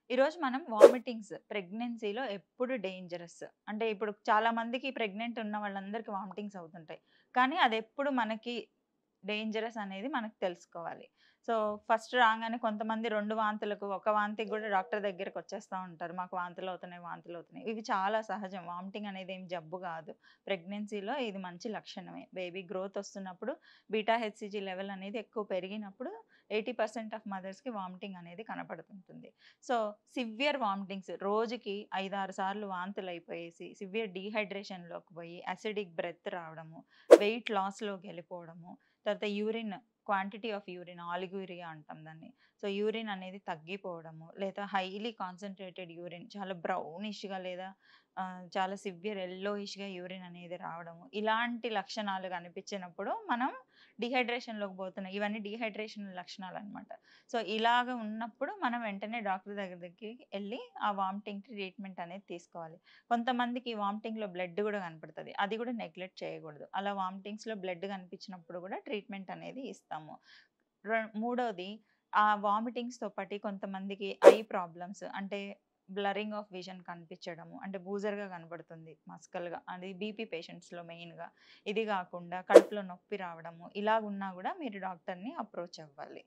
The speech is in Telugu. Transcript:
ఈరోజు మనం వామిటింగ్స్ ప్రెగ్నెన్సీలో ఎప్పుడు డేంజరస్. అంటే ఇప్పుడు చాలా మందికి ప్రెగ్నెంట్ ఉన్న వాళ్ళందరికీ వామిటింగ్స్ అవుతుంటాయి. కానీ అదెప్పుడు మనకి డేంజరస్ అనేది మనకు తెలుసుకోవాలి. సో, ఫస్ట్ రాంగానే కొంతమంది 2 వాంతులకు, ఒక వాంతికి గూడా డాక్టర్ దగ్గరకొచ్చేస్తా ఉంటారు. మాకు వాంతులవుతున్నాయి, వాంతులవుతున్నాయి. ఇవి చాలా సహజం. వామిటింగ్ అనేది ఏం జబ్బు గాదు. ప్రెగ్నెన్సీలో ఇది మంచి లక్షణమే. బేబీ గ్రోత్ ఒస్తున్నప్పుడు బీటా హెచ్‌సీజీ లెవెల్ అనేది ఎక్కువ పెరిగినప్పుడు 80% ఆఫ్ మదర్స్‌కి వామిటింగ్ అనేది కనపడుతుంటుంది. సో, సివియర్ వామిటింగ్స్ రోజుకి 5, 6 సార్లు వాంతులయిపోయేసి, సివియర్ డీహైడ్రేషన్‌లోకి పోయి, అసిడిక్ బ్రెత్ రావడము, వెయిట్ లాస్‌లోకెళ్ళిపోవడము, తర్వాత యూరిన్ క్వాంటిటీ ఆఫ్ యూరిన్ ఆలిగ్యూరియా అంటాం దాన్ని. సో, యూరిన్ అనేది తగ్గిపోవడము, లేదా హైలీ కాన్సంట్రేటెడ్ యూరిన్ చాలా బ్రౌనిష్‌గా లేదా చాలా సివియర్ యెల్లోయిష్‌గా యూరిన్ అనేది రావడము. ఇలాంటి లక్షణాలు కనిపించినప్పుడు మనం డీహైడ్రేషన్‌లోకి పోతున్నాం. ఇవన్నీ డీహైడ్రేషన్ లక్షణాలనమాట. సో, ఇలాగ ఉన్నప్పుడు మనం వెంటనే డాక్టర్ దగ్గరికి ఎళ్లి ఆ వామిటింగ్ ట్రీట్మెంట్ అనేది తీసుకోవాలి. కొంతమందికి వామిటింగ్‌లో బ్లడ్ గూడా కనపడతది. అది గూడా నెగ్లెక్ట్ చేయకూడదు. అలా వామిటింగ్స్‌లో బ్లడ్ కనిపించినప్పుడు గూడా ట్రీట్మెంట్ అనేది ఇస్తాము. మూడోది వామిటింగ్స్‌తో పాటు కొంతమందికి ఐ ప్రాబ్లమ్స్ అంటే బ్లరింగ్ ఆఫ్ విజన్ కనిపించడము. అంటే బూజర్‌గా కనపడుతుంది మస్కల్‌గా. అది బీపీ పేషెంట్స్‌లో మెయిన్‌గా. ఇది గాకుండా కడుపులో నొప్పి రావడము. ఇలాగున్నా గూడా మీరు డాక్టర్‌ని అప్రోచ్ అవ్వాలి.